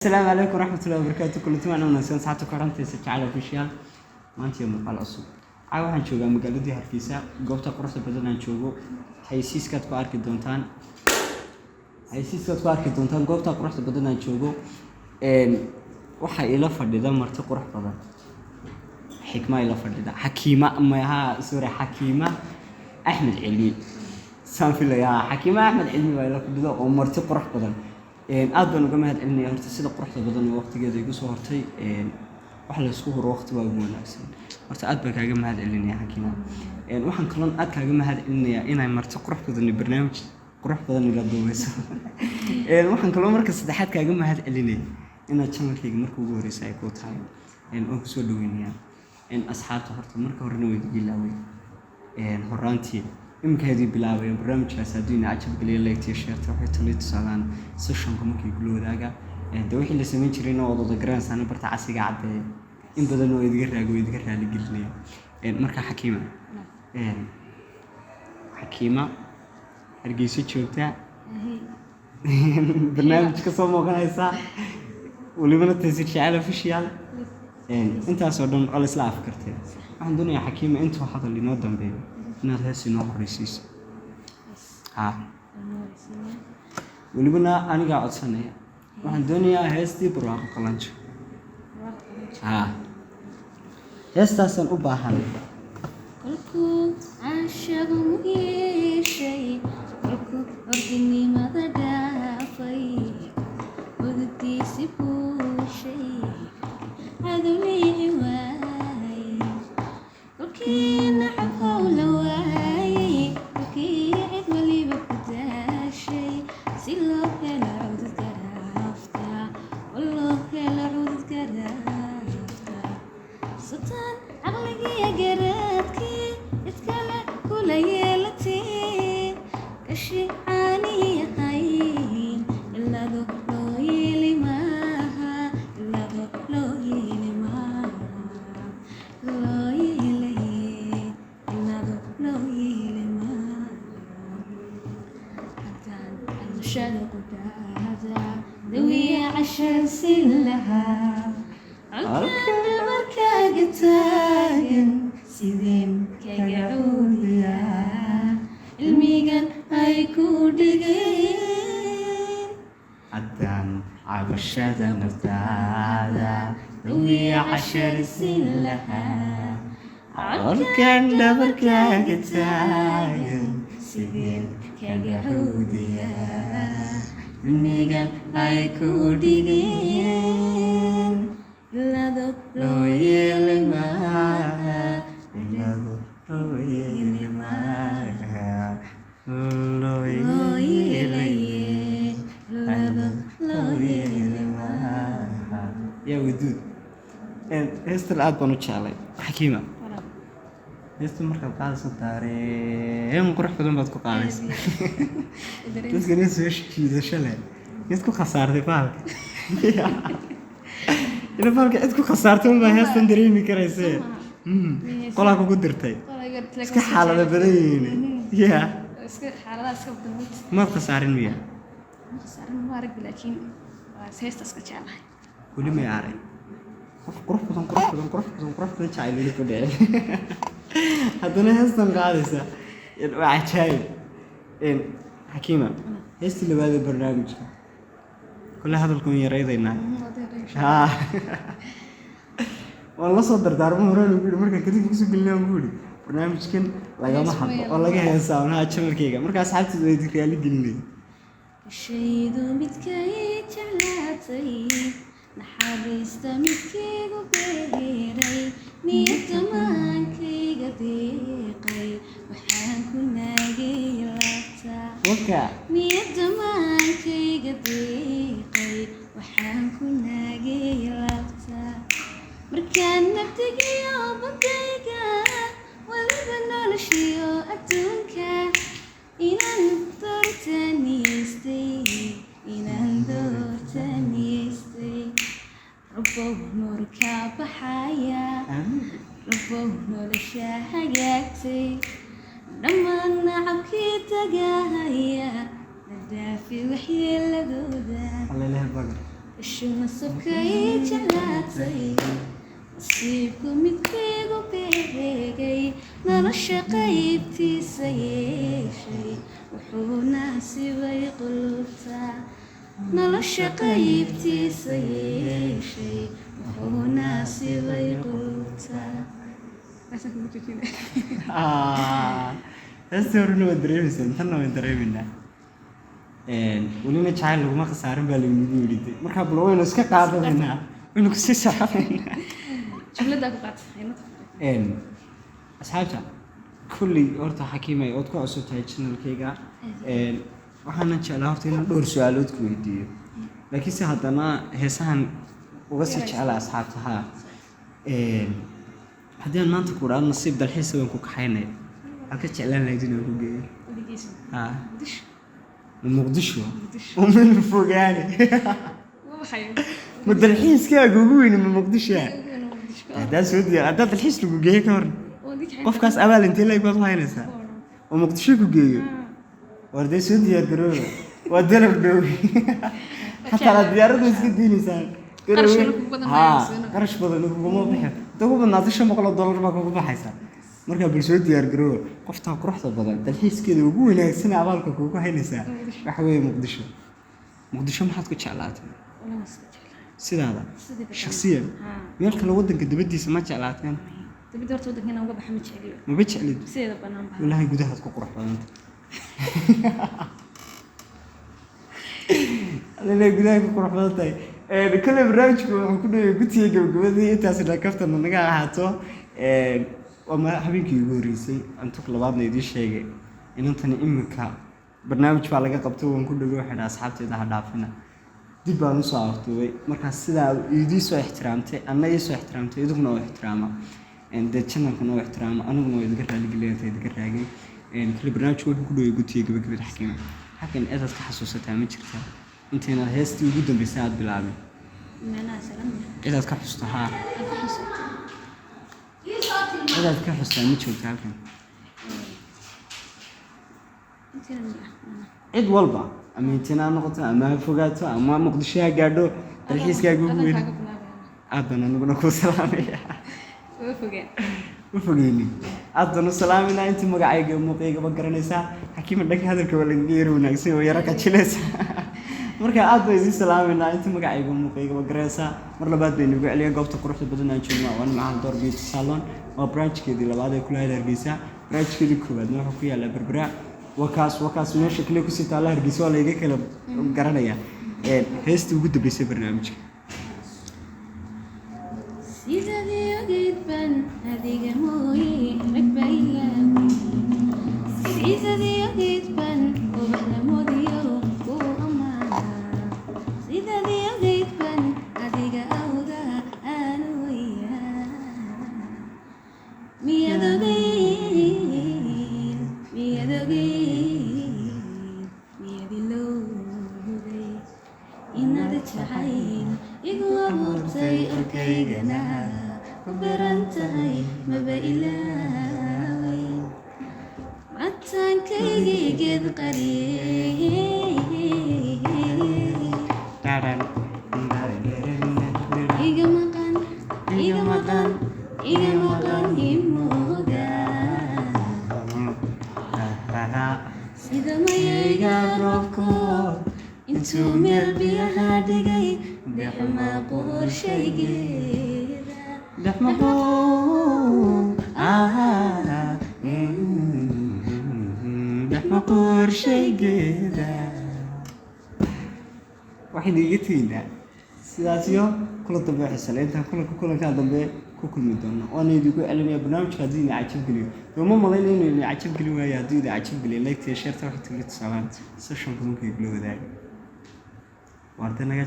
السلام عليكم ورحمة الله وبركاته. كل تمام أنا نسيان ساعته كرنتي سجعل official ما أنتي يوم قال أصلا عاوز هنشوفه مقالدي هركيسة قبضة قرصة بدنا نشوفه حيسيس كات بارك الدونتان قبضة قرصة بدنا نشوفه وحي إلى فرد ده مرت قرح بدن حكمة إلى فرد ده حكيمة ما ها سوري حكيمة أحمد علمي سامفي يا حكيمة أحمد علمي وإلى فرد ده ومرت قرح بدن aad baan uga mahadcelinayaa horta sida quruxda badan ee waqtigeeda igu soo hortay wax la isku hor waqti waa ugu wanaagsan horta aad baan kaaga mahadcelinayaa xakiina waxaan kaloo aad kaaga mahadcelinayaa inay marti qurux badan barnaamij qurux badan ila duubeyso waxaan kaloo marka saddexaad kaaga mahadcelinayaa inaad channelkayga marka ugu horeysay ay ku tahay oo ku soo dhaweynayaa asxaabta horta marka horena way bilaaway horaantii imkaadii bilaabay barnaamijkaas adduun cajab galiya leegtay sheerta waxay taliyo salaan sessionka markii ku wadaaga wixii la sameyn jiray oo wada garanaysan barta casiga cadeey in badan oo idiga raali gelinaya marka xakiima hargeysa joogta barnaamijka soo muuqanaysa waliba taasir shacala official intaas oo dhan oo isla afkartay waxaan doonayaa xakiima intuu hadal inoo dambeeyo inaad heesino horeysiiso walibana aniga codsanaya waxaan doonayaa heestii barwaaqo qalanjo heestaasan u baahanay kolkuu caashagu muhiishay kolkuu ordinimada dhaafay udugtiisi buushay cadownici waay kolkii nacab howla waayay kolkii cid waliba ku daashay si loo helo cududka raafta oo loo helo cududka raafta sultaan caqligiiyo garaadkii cid kale kula yeelatiin kashi caanihi ahayn ilado loo yeeli maaha ilado loo yeeli maaha loo yeelay ilado loo yeeli maaha haddaan almashada qudhaada dawiya cashar siin lahaa codkana markaaga taagan sideen kaga cuudiyaa cilmigan ay ku dhigeen haddaan cabashada naftaada dawiya cashar siin lahaa codkan dhabarkaaga taagan sideen kaga cuudiyaa cilmigan ay ku dhigeen ilado loo yeeli maaha ilado loo yeeli maaha loo yeelay ilado loo yeeli maaha yaa waduud heestan aad baan u jeclay xakiima heestan markaad qaadayso daareen qurux badan baad ku qaadaysa dadkana soo jiidasho leh mid ku khasaartay baalka ina baalka cid ku khasaartay unbaa heestan dareemi karaysee qolaa kugu dirtay iska xaalada badan yihiin maad khasaarin miya weli may aray qof qurux badan jacayl weli ku dhece haddana heestan qaadaysa waa cajaayib xakiima heestii labaad ee barnaamijka kule hadalkan yaraydaynaa waan la soo dardaarmo horaan ugu yidhi markaan kadib kusoo gelinaan buu yidhi barnaamijkan lagama hadlo oo laga heesaa unaha channelkayga markaa asxaabteedu ay raali gelinay shaydu midkay jeclaatay naxariista midkaygu beeray niyadda maankayga deeqay waxaan ku naagay laabta niyadda maankayga deeqay waxaan ku naagay laabta markaan nabdigiyo badayga waliba noloshiyo adduunka inaan doortaniyeystay rabow nuurka baxaya rabow nolosha hagaagtay dhammaan nacabkii tagahaya nadaafi waxyeeladooda ishu nasabkay jeclaatay nasiibku midkaygu beegay nolosha qaybtiisa yeeshay wuxuuna sibay qulubta nolosha qaybtiisa yeeshay wuxuuna sibay qulubta heesta horena waa dareemaysaa intanna waan dareemaynaa welina jacayl laguma khasaarin baa lagnagu yidhi markaa bal waynu iska qaadanaynaa waynu kusii soconaynaa jumladaa ku qaata asxaabta kulley horta xakiimay ood ku cusub tahay channelkayga waxaana jeclaa horta inaan dhowr su-aalood ku weydiiyo laakiinse haddana heesahan uga sii jeclaa asxaabta haa haddii aan maanta ku dhaado nasiib dalxiisa waan ku kaxaynaya halka jeclaan lahayd inaan ku geeyo haa muqdisho ومن فوقاني ما الحيس كا جوجوني من مقدشة هذا سودي هذا الحيس لو جاي كورن قف كاس أول أنت لا يبغى هاي نسا ومقدشة جوجي وردي سودي يا درو ودنا بدوي حتى على الديار ده يسكتني إنسان قرش بدن وما بحب تو بالناطشة ما قلنا $1 ما كوكو بحيسا marka bulshada diyaar garow qofta quruxda badan dalxiiskeeda ugu wanaagsan abaalka kugu haynaysaa waxa weeye muqdisho maxaad ku jeclaatay sidaada shakhsiyan meel kale wadanka dibadiisa ma jeclaateen dibadda horta wadankeena uga baxa ma jecliyo ma jeclid sideeda banaan baa wallahi gudahaad ku qurux badan alla gudaha ku qurux badan tahay kale barnaamijku wuxuu ku dhahay gutiga gabagabadii intaas la kaftana naga ahaato وما حبيبي يقوليسي أنتك لبعضنا يدي شيء إن أنتني إمك برنامج فعلك قبته ونكون نقول إحنا أصحابتي ده هدافنا دي بانو صارتوي مركز سدا يدي سو احترامتي أنا يسوي احترامتي يدوم نوع احترامه إن ده كنا كنا احترامه أنا ما يذكر هذه اللي يذكر هذه إن كل برنامج هو كله يقول تيجي بكبر حكيمة حكين إذا تحسسته ما تشرتها أنت هنا هستي وجودهم بيساعد بالعمل أنا سلام إذا تحسستها إذا تحسستها ما تشوفها لكن عيد والبا أما أنتنا نقطة أما فوقاته أما مقدشها قاعدو الحيس كاجوين أبنا نقول لكم سلامية وفوقيني أبنا سلامينا أنت مقعيق ومقيق بقرنيسا حكيم لك هذا الكول غير وناقصي ويراك تشيلس marka aad bay si salaamayna inta magacayga muuqayga wagareysa mar labaad bay nagu celiya goobta quruxda badan aan joogno waan macaan Doorbit Salon waa branchkeedii labaad ee kula Hargeysa branchkeedii koowaad wuxuu ku yaala Berbera wakaas meesha kale ku sita la Hargeysa waa la iga kala garanaya heestii ugu dambeysay barnaamijka sidii ogid ban adiga mooyee ragbayla sidii ogid ban oo moodiyo waxay dhigatiina sidaasiyo kula dambe xisaleynta kulanka dambe ku kulmi doona oo idigu celinaya barnaamijka hadii la cajab geliyo ma malaynayno in la cajab geliyo waa hadii la cajab geliyo like share ta wax tigid salaam session kuma kay glowdaay warta naga